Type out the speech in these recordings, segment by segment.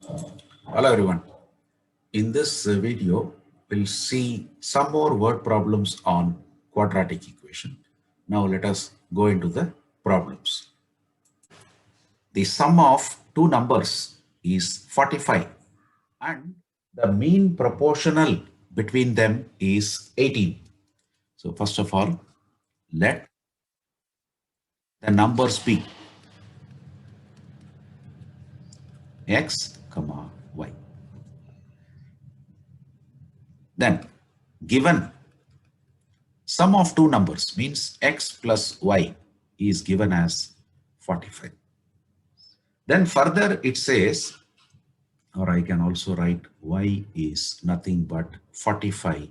Hello everyone. In this video, we'll see some more word problems on quadratic equation. Now let us go into the problems. The sum of two numbers is 45 and the mean proportional between them is 18. So first of all, let the numbers be x, comma, y. Then given sum of two numbers means x plus y is given as 45. Then further it says, or I can also write y is nothing but 45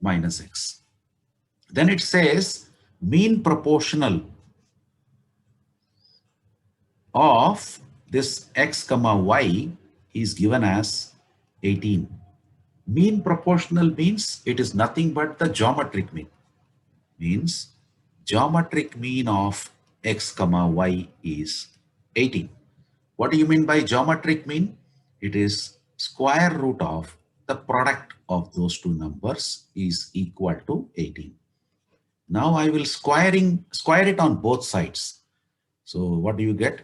minus x. Then it says mean proportional of this x comma y is given as 18. Mean proportional means it is nothing but the geometric mean. Means geometric mean of x comma y is 18. What do you mean by geometric mean? It is square root of the product of those two numbers is equal to 18. Now I will square it on both sides. So what do you get?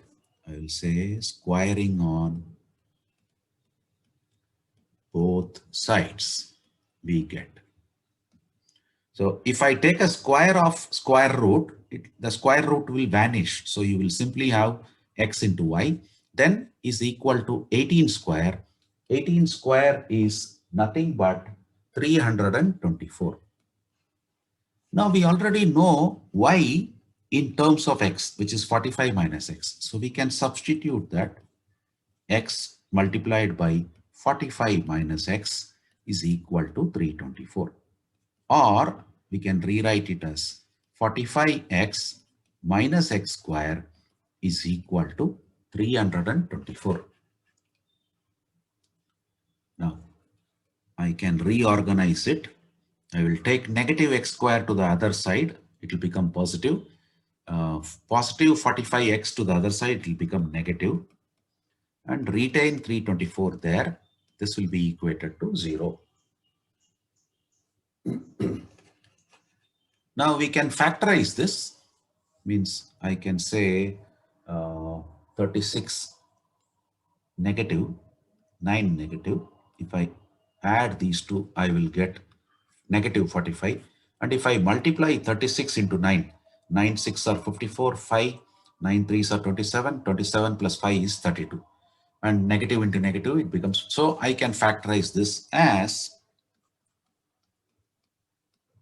I will say squaring on both sides we get. So if I take a square of square root, the square root will vanish. So you will simply have x into y, then is equal to 18 square. 18 square is nothing but 324. Now we already know y in terms of x, which is 45 minus x. So we can substitute that x multiplied by 45 minus x is equal to 324. Or we can rewrite it as 45x minus x square is equal to 324. Now I can reorganize it. I will take negative x square to the other side. It will become positive. Positive 45x to the other side, it will become negative. And retain 324 there. This will be equated to 0. Now we can factorize this. Means I can say 36 negative, 9 negative. If I add these two, I will get negative 45. And if I multiply 36 into 9, 9 6 are 54, 5, 9 3s are 27, 27 plus 5 is 32. And negative into negative, it becomes, so I can factorize this as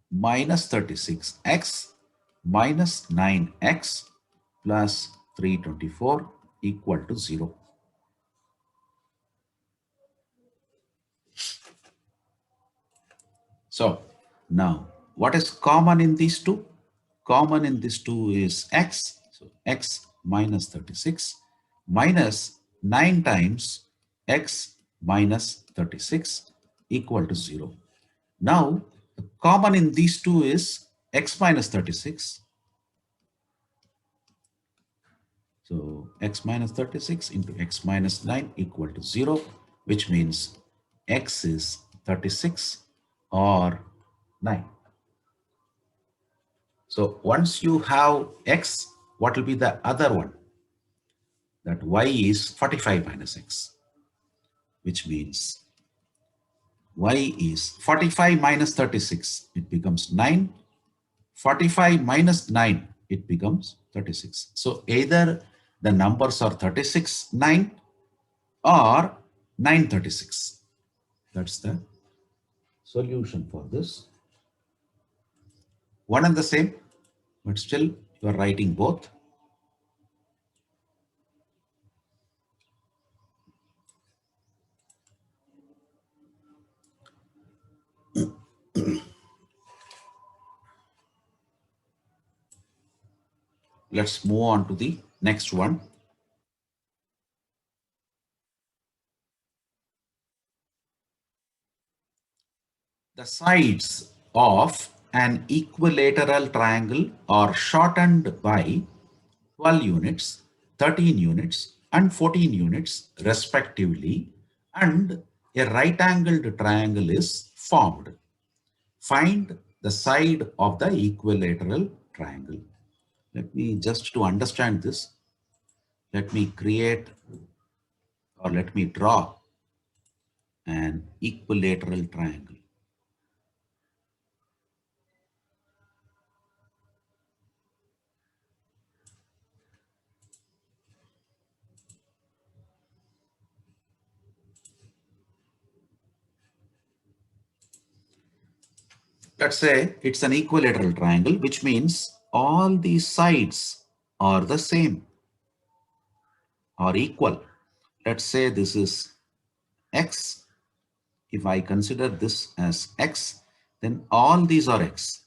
minus 36x minus 9x plus 324 equal to 0. So now what is common in these two? Common in these two is x. So x minus 36 minus 9 times x minus 36 equal to 0. Now the common in these two is x minus 36. So x minus 36 into x minus 9 equal to 0, which means x is 36 or 9. So once you have x, what will be the other one? That y is 45 minus x, which means y is 45 minus 36. It becomes 9. 45 minus 9, it becomes 36. So either the numbers are 36, 9 or 936. That's the solution for this. One and the same, but still you are writing both. Let's move on to the next one. The sides of an equilateral triangle are shortened by 12 units, 13 units, and 14 units respectively, and a right angled triangle is formed. Find the side of the equilateral triangle. Let me just to understand this, let me create or let me draw an equilateral triangle. Let's say it's an equilateral triangle, which means all these sides are the same or equal. Let's say this is x. If I consider this as x, then all these are x.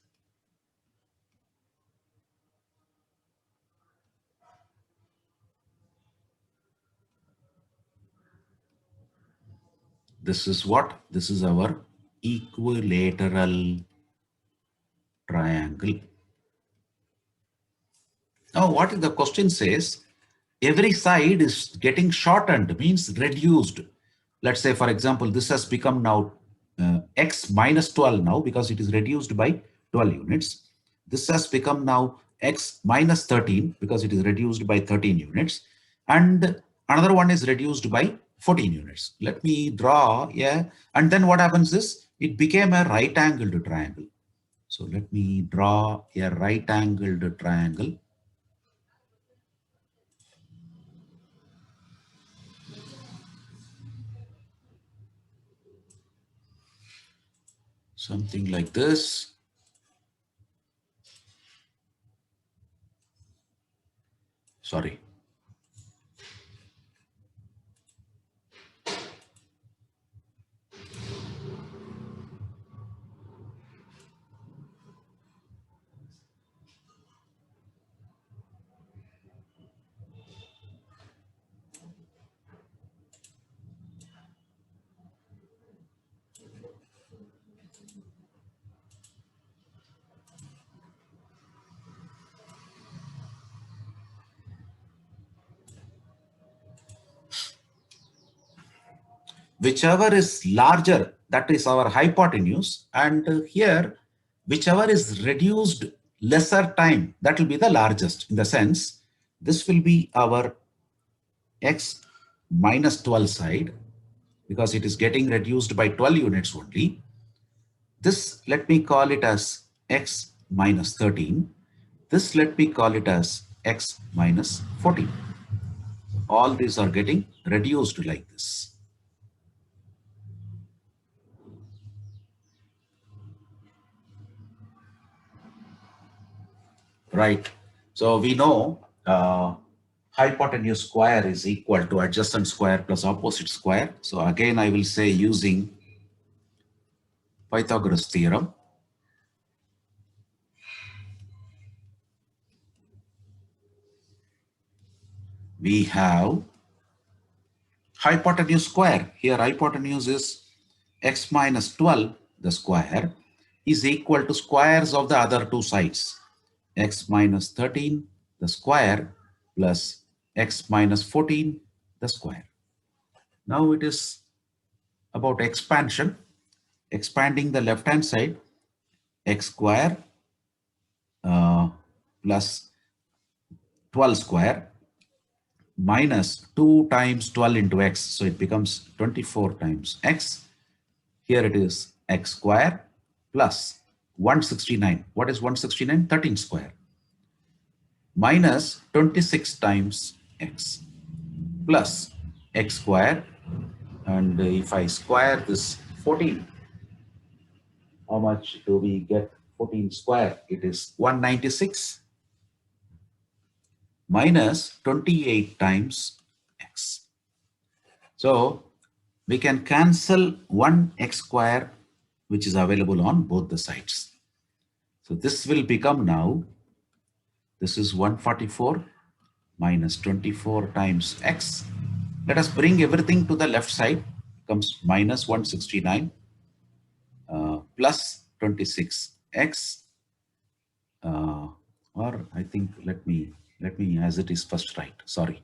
This is what? This is our equilateral triangle. Now, what the question says, every side is getting shortened, means reduced. Let's say, for example, this has become now x minus 12 now because it is reduced by 12 units. This has become now x minus 13 because it is reduced by 13 units. And another one is reduced by 14 units. Let me draw, yeah. And then what happens is, it became a right angled triangle. So let me draw a right angled triangle. Something like this. Sorry. Whichever is larger, that is our hypotenuse, and here whichever is reduced lesser time, that will be the largest. In the sense, this will be our x minus 12 side because it is getting reduced by 12 units only. This, let me call it as x minus 13. This, let me call it as x minus 14. All these are getting reduced like this. Right. So we know hypotenuse square is equal to adjacent square plus opposite square. So again, I will say using Pythagoras theorem, we have hypotenuse square. Here hypotenuse is x minus 12, the square, is equal to squares of the other two sides. X minus 13, the square, plus x minus 14, the square. Now it is about expansion. Expanding the left hand side, x square plus 12 square minus 2 times 12 into x. So it becomes 24 times x. Here it is x square plus 169. What is 169? 13 square minus 26 times x plus x square. And if I square this 14, how much do we get? 14 square, it is 196 minus 28 times x. So we can cancel 1 x square, which is available on both the sides. So this will become now, this is 144 minus 24 times x. Let us bring everything to the left side, comes minus 169 plus 26x, or I think let me as it is first write, sorry.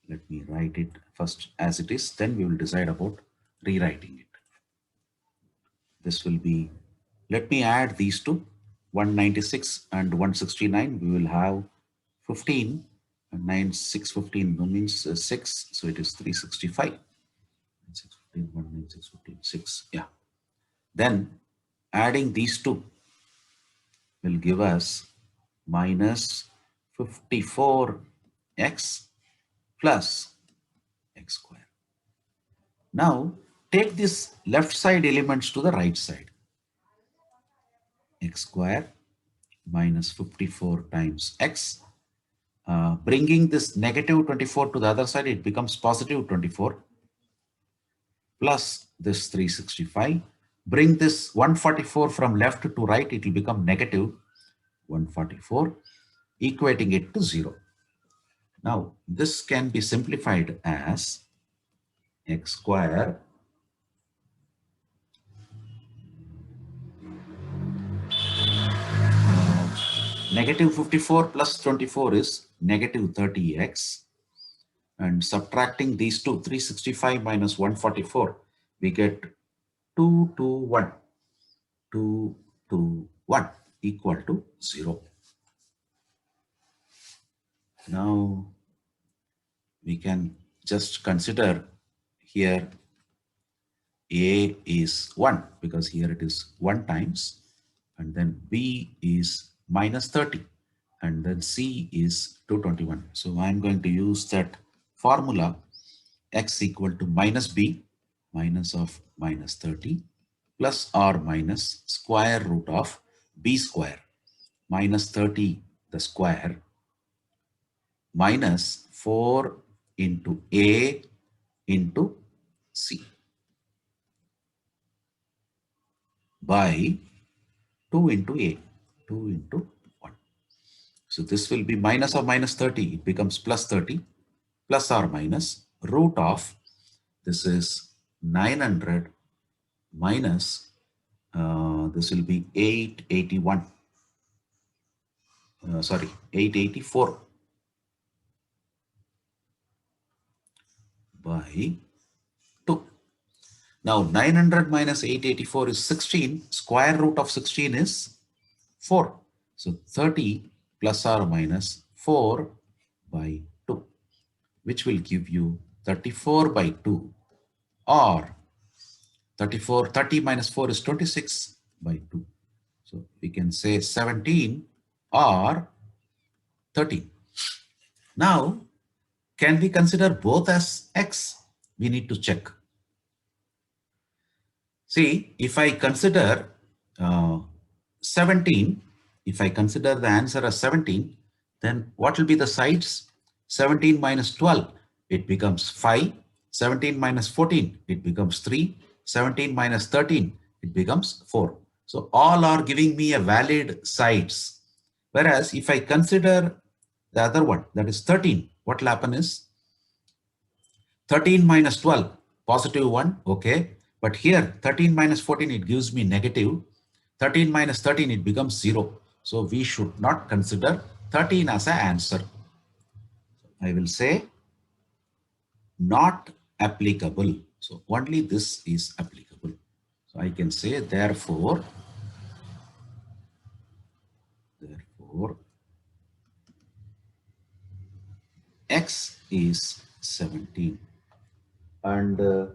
Let me write it first as it is, then we will decide about rewriting it. This will be, let me add these two, 196 and 169. We will have 15 and 9, 6, 15 means 6. So it is 365. 6, 15, 1, 9, 6, 15, 6. Yeah. Then adding these two will give us minus 54x plus x square. Now take this left side elements to the right side. X square minus 54 times x. Bringing this negative 24 to the other side, it becomes positive 24 plus this 365. Bring this 144 from left to right, it will become negative 144, equating it to 0. Now, this can be simplified as x square negative 54 plus 24 is negative 30x. And subtracting these two, 365 minus 144, we get 221. 221 equal to 0. Now we can just consider here A is 1 because here it is 1 times, and then B is minus 30 and then C is 221. So I'm going to use that formula x equal to minus B minus of minus 30 plus or minus square root of B square minus 30 the square minus 4 into A into C by 2 into A, 2 into 1. So this will be minus or minus 30. It becomes plus 30 plus or minus root of, this is 900 minus, this will be 881. Sorry, 884 by 2. Now 900 minus 884 is 16. Square root of 16 is 4. So 30 plus or minus 4 by 2, which will give you 34 by 2, or 34, 30 minus 4 is 26 by 2. So we can say 17 or 13. Now, can we consider both as x? We need to check. See, if I consider 17, if I consider the answer as 17, then what will be the sides? 17 minus 12, it becomes 5. 17 minus 14, it becomes 3. 17 minus 13, it becomes 4. So all are giving me a valid sides. Whereas if I consider the other one, that is 13, what will happen is 13 minus 12, positive 1, okay. But here 13 minus 14, it gives me negative. 13 minus 13, it becomes 0. So we should not consider 13 as an answer. I will say not applicable. So only this is applicable. So I can say therefore x is 17. And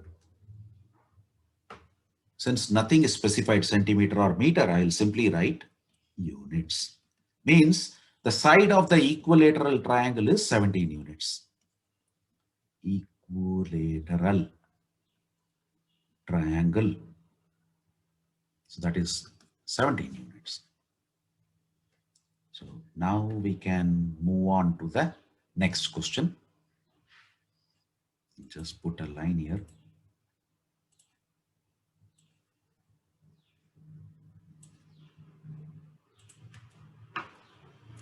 since nothing is specified centimeter or meter, I will simply write units. Means the side of the equilateral triangle is 17 units. Equilateral triangle. So that is 17 units. So now we can move on to the next question. Just put a line here.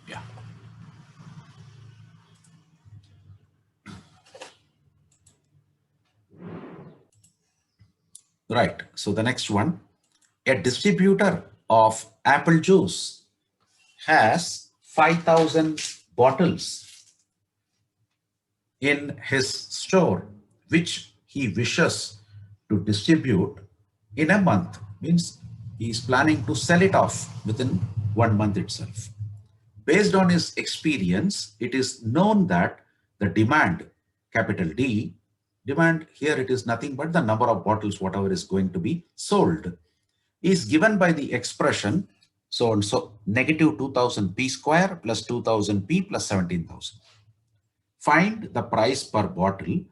Yeah. Right. So the next one, a distributor of apple juice has 5,000 bottles in his store, which he wishes to distribute in a month. Means he is planning to sell it off within 1 month itself. Based on his experience, it is known that the demand, capital D, demand here it is nothing but the number of bottles, whatever is going to be sold, is given by the expression so and so negative 2000 P square plus 2000 P plus 17,000. Find the price per bottle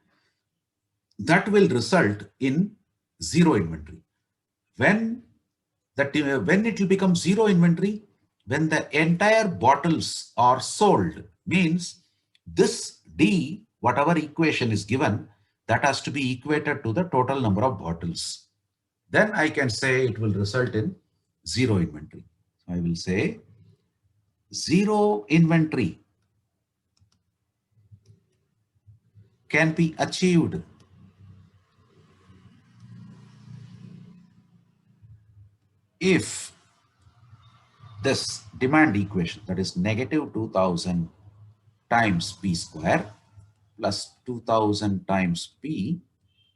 that will result in zero inventory. When when it will become zero inventory, when the entire bottles are sold, means this D, whatever equation is given, that has to be equated to the total number of bottles. Then I can say it will result in zero inventory. So I will say zero inventory can be achieved if this demand equation, that is negative 2000 times P square plus 2000 times P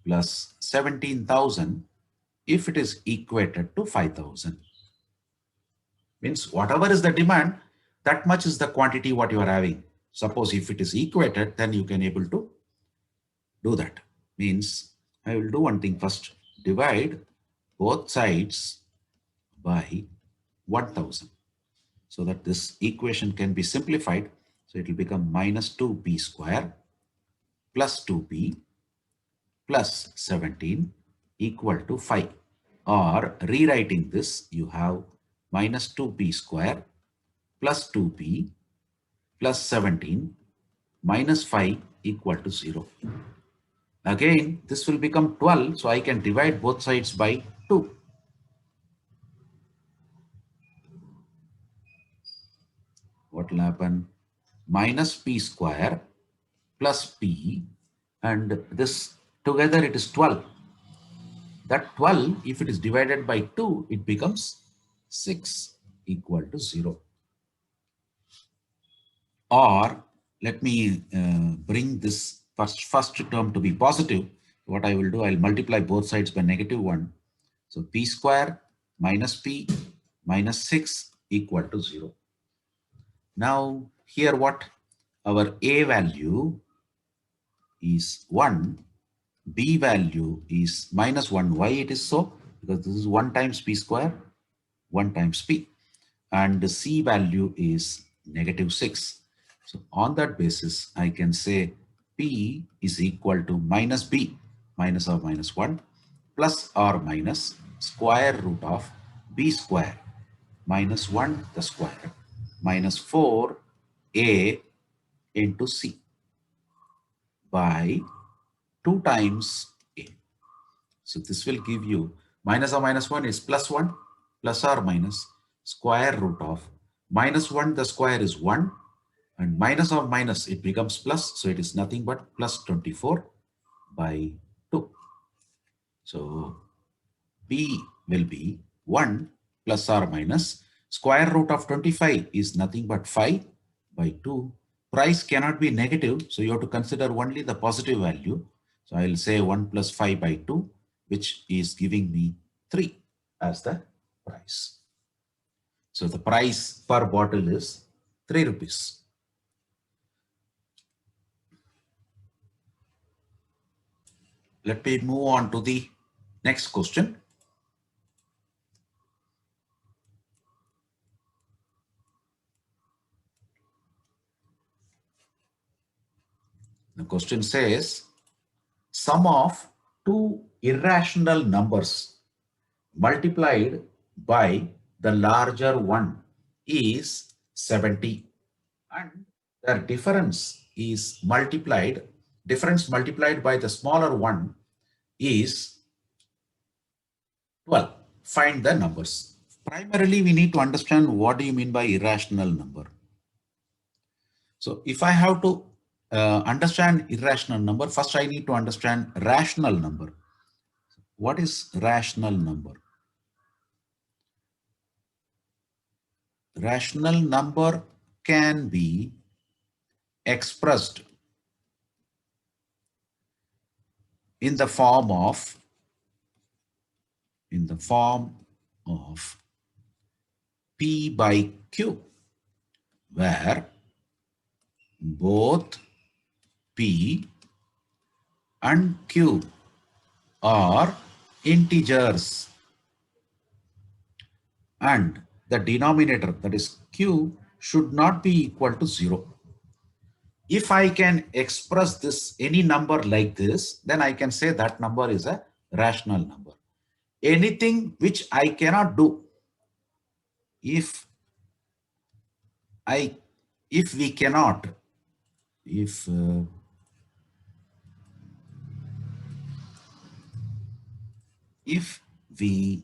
plus 17,000, if it is equated to 5,000. Means whatever is the demand, that much is the quantity what you are having. Suppose if it is equated, then you can able to do that. Means I will do one thing first. Divide both sides by 1000 so that this equation can be simplified. So it will become minus 2p square plus 2p plus 17 equal to 5. Or rewriting this, you have minus 2p square plus 2p plus 17 minus 5 equal to 0. Again, this will become 12, so I can divide both sides by 2. What will happen? Minus p square plus p, and this together it is 12. That 12, if it is divided by 2, it becomes 6 equal to 0. Or let me bring this first term to be positive. What I will do, I'll multiply both sides by negative 1. So p square minus p minus 6 equal to 0. Now here what? Our a value is 1, b value is minus 1. Why it is so? Because this is 1 times p square, 1 times p. And the c value is negative 6. So on that basis, I can say p is equal to minus b, minus or minus 1, plus or minus square root of b square minus 1 the square minus 4a into c by 2 times a. So this will give you minus or minus 1 is plus 1 plus or minus square root of minus 1 the square is 1 and minus or minus it becomes plus, so it is nothing but plus 24 by 2. So b will be 1 plus or minus square root of 25 is nothing but 5 by 2. Price cannot be negative, so you have to consider only the positive value. So I will say 1 plus 5 by 2, which is giving me 3 as the price. So the price per bottle is 3 rupees. Let me move on to the next question. The question says, sum of two irrational numbers multiplied by the larger one is 70, and their difference multiplied by the smaller one is 12. Find the numbers. Primarily, we need to understand what do you mean by irrational number. So if I have to understand irrational number, first I need to understand rational number. What is rational number? Rational number can be expressed in the form of P by Q, where both P and Q are integers and the denominator, that is Q, should not be equal to 0. If I can express this any number like this, then I can say that number is a rational number. Anything which I cannot do, if I if we cannot if if we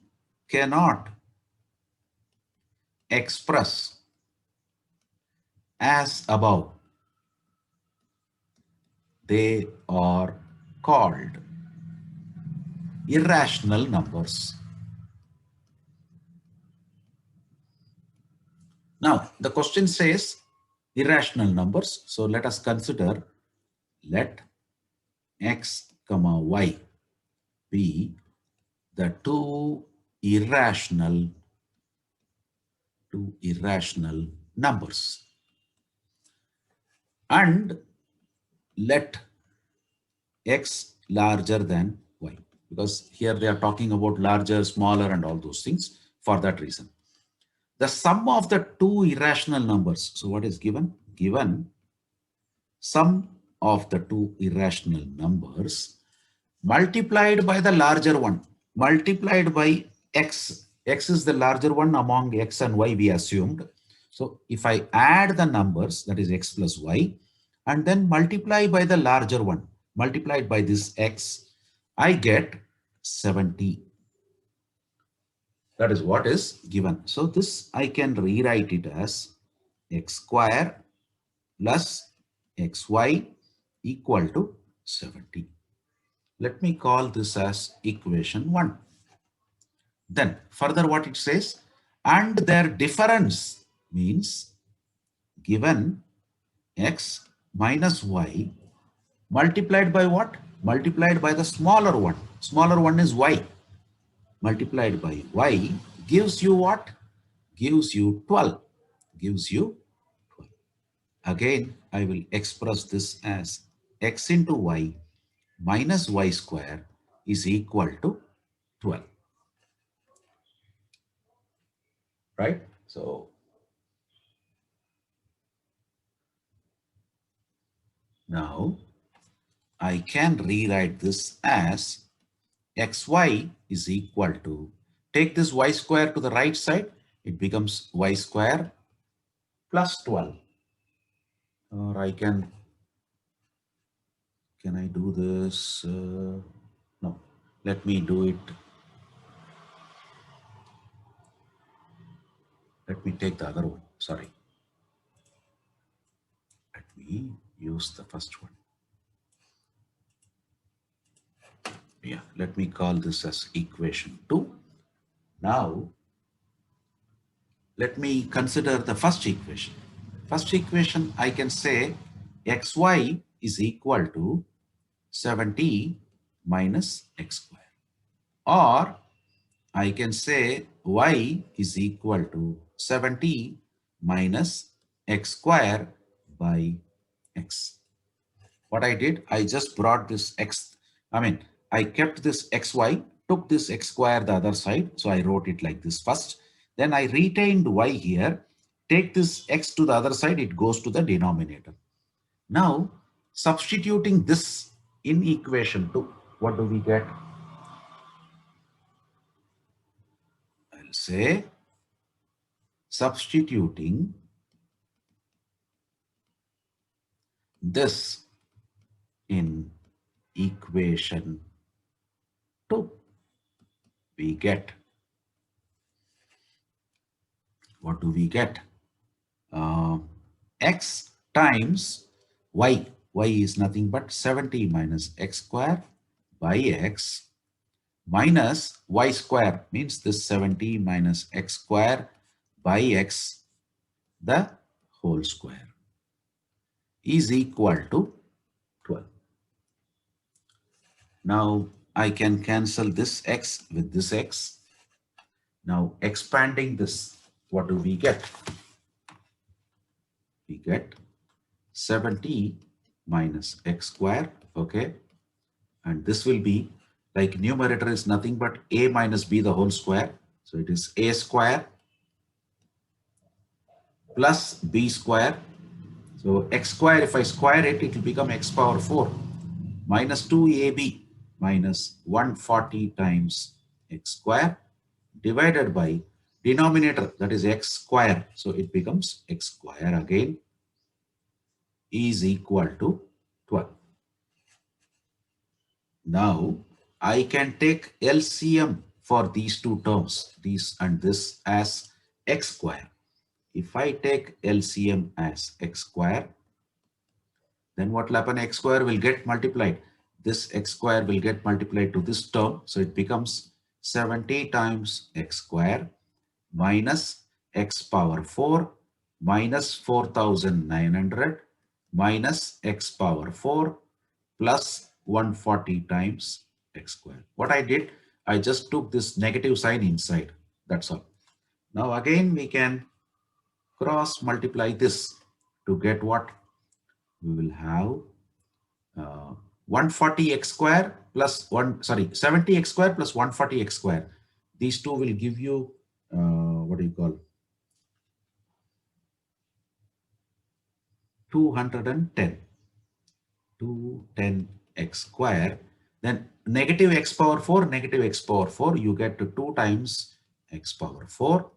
cannot express as above, they are called irrational numbers. Now the question says irrational numbers, so let us consider, let x comma y be the two irrational numbers, and let x larger than y, because here they are talking about larger, smaller, and all those things. For that reason, the sum of the two irrational numbers, so what is given? Given sum of the two irrational numbers multiplied by the larger one, multiplied by x. X is the larger one among x and y, we assumed. So if I add the numbers, that is x plus y, and then multiply by the larger one, multiplied by this x, I get 70. That is what is given. So this I can rewrite it as x square plus xy equal to 70. Let me call this as equation 1. Then further what it says, and their difference means given x minus y multiplied by what? Multiplied by the smaller one. Smaller one is y. Multiplied by y gives you what? Gives you 12. Gives you 12. Again, I will express this as x into y minus y square is equal to 12. Right? So now I can rewrite this as xy is equal to, take this y square to the right side, it becomes y square plus 12. Or I can I do this? No, let me do it. Let me take the other one. Sorry. Let me use the first one. Yeah, let me call this as equation 2. Now, let me consider the first equation. First equation, I can say xy is equal to 70 minus x square. Or I can say y is equal to 70 minus x square by x. What I did, I just brought this x, I kept this xy, took this x square the other side. So I wrote it like this first. Then I retained y here. Take this x to the other side, it goes to the denominator. Now, substituting this in equation 2, what do we get? I'll say substituting this in equation 2, we get, what do we get? X times y. Y is nothing but 70 minus x square by x minus y square, means this 70 minus x square by x, the whole square, is equal to 12. Now I can cancel this x with this x. Now expanding this, what do we get? We get 70 minus x square, okay? And this will be, like, numerator is nothing but a minus b the whole square. So it is a square plus b square. So x square, if I square it, it will become x power 4 minus 2ab minus 140 times x square divided by denominator, that is x square. So it becomes x square again is equal to 12. Now I can take LCM for these two terms, this and this, as x square. If I take LCM as x square, then what will happen? X square will get multiplied. This x square will get multiplied to this term. So it becomes 70 times x square minus x power 4 minus 4900 minus x power 4 plus 140 times x square. What I did, I just took this negative sign inside. That's all. Now again, we can cross multiply this to get what? We will have 140x square plus 70x square plus 140x square. These two will give you, what do you call, 210. 210x square. Then negative x power 4, negative x power 4, you get to 2 times x power 4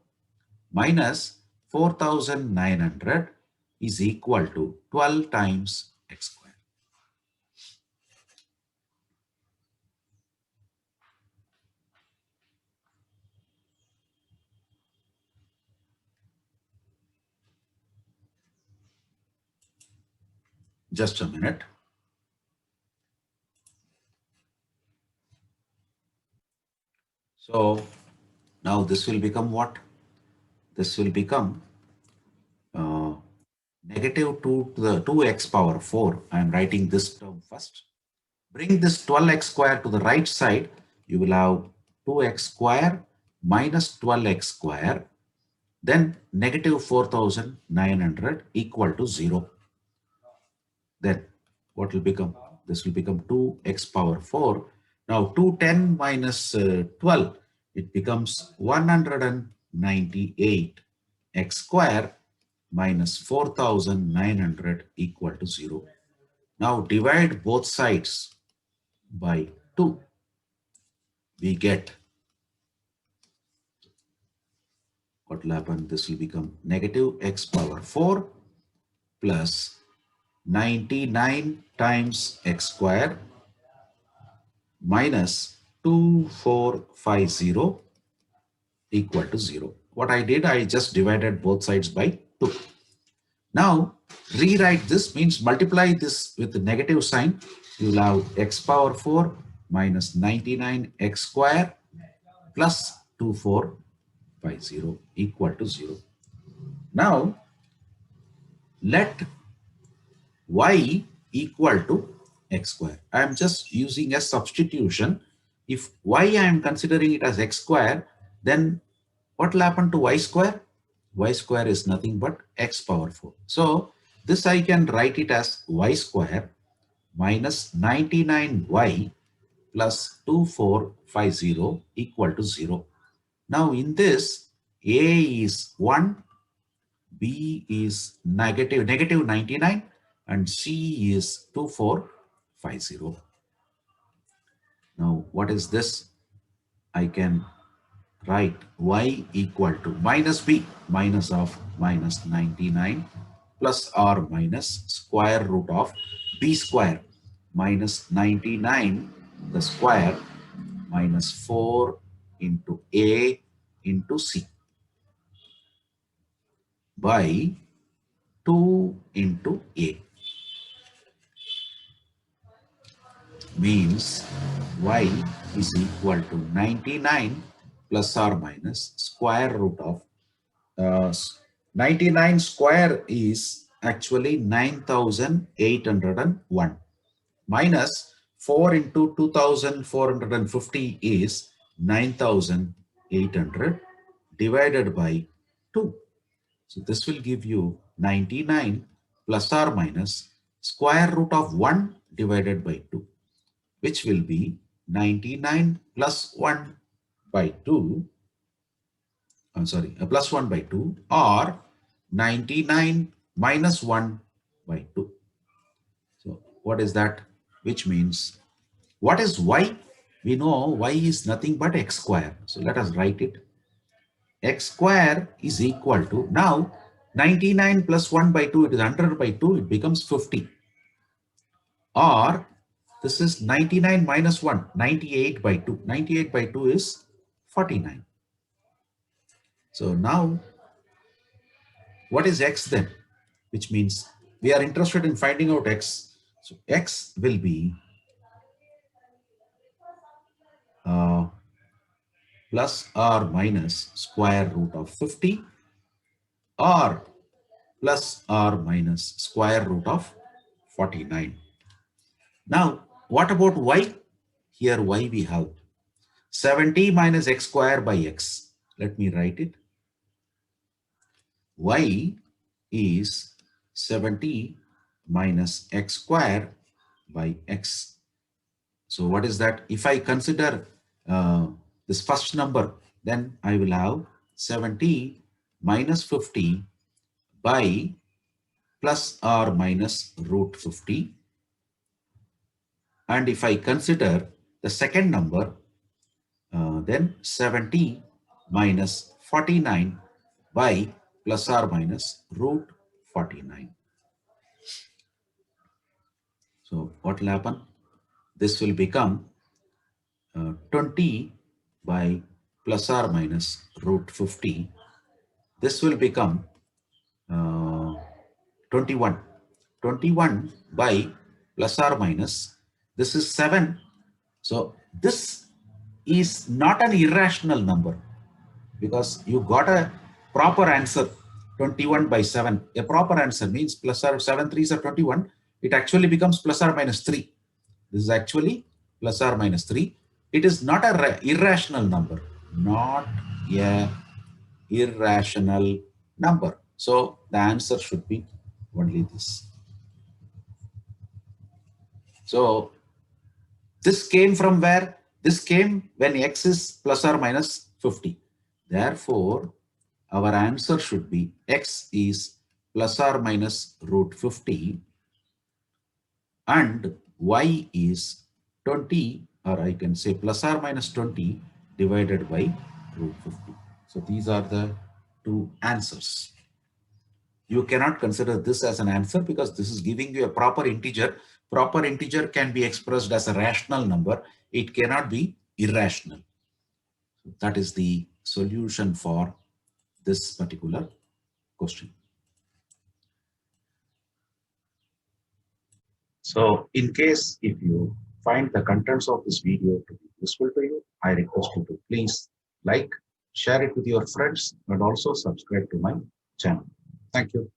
minus 4900 is equal to 12 times x square. Just a minute. So now this will become what? This will become negative 2 to the 2x power 4. I am writing this term first. Bring this 12x square to the right side. You will have 2x square minus 12x square. Then negative 4900 equal to 0. Then what will become? This will become 2x power 4. Now 210 minus 12, it becomes 198 x square minus 4900 equal to 0. Now divide both sides by 2. We get, what will happen? This will become negative x power 4 plus 99 times x square minus 2450 equal to 0. What I did, I just divided both sides by 2. Now rewrite this, means multiply this with the negative sign. You will have x power 4 minus 99 x square plus 2450 equal to 0. Now let y equal to x square. I am just using a substitution. If y I am considering it as x square, then what will happen to y square? Y square is nothing but x power 4. So this I can write it as y square minus 99y plus 2450 equal to 0. Now in this, a is 1, B is negative 99, and C is 2450. Now what is this? I can write y equal to minus b, minus of minus 99 plus or minus square root of b square minus 99 the square minus 4 into a into c by 2 into a, means y is equal to 99 plus or minus square root of 99 square is actually 9801 minus 4 into 2450 is 9800 divided by 2. So this will give you 99 plus or minus square root of 1 divided by 2, which will be 99 plus 1 by 2. I'm sorry, plus 1 by 2 or 99 minus 1 by 2. So what is that? Which means, what is y? We know y is nothing but x square. So let us write it. X square is equal to, now 99 plus 1 by 2, it is 100 by 2, it becomes 50. Or this is 99 minus 1, 98 by 2. 98 by 2 is 49. So now what is x then? Which means we are interested in finding out x. So x will be plus or minus square root of 50 or plus or minus square root of 49. Now, what about y? Here y we have 70 minus x square by x. Let me write it. Y is 70 minus x square by x. So what is that? If I consider this first number, then I will have 70 minus 50 by plus or minus root 50. And if I consider the second number, then 70 minus 49 by plus or minus root 49. So what will happen? This will become 20 by plus or minus root 50. This will become 21. 21 by plus or minus. This is 7. So this is not an irrational number because you got a proper answer, 21 by 7. A proper answer means plus or 7 3s are 21. It actually becomes plus or minus 3. This is actually plus or minus 3. It is not a irrational number, not a irrational number. So the answer should be only this. So this came from where? This came when x is plus or minus 50. Therefore, our answer should be x is plus or minus root 50 and y is 20, or I can say plus or minus 20 divided by root 50. So these are the two answers. You cannot consider this as an answer because this is giving you a proper integer. Proper integer can be expressed as a rational number. It cannot be irrational. That is the solution for this particular question. So in case if you find the contents of this video to be useful to you, I request you to please like, share it with your friends, and also subscribe to my channel. Thank you.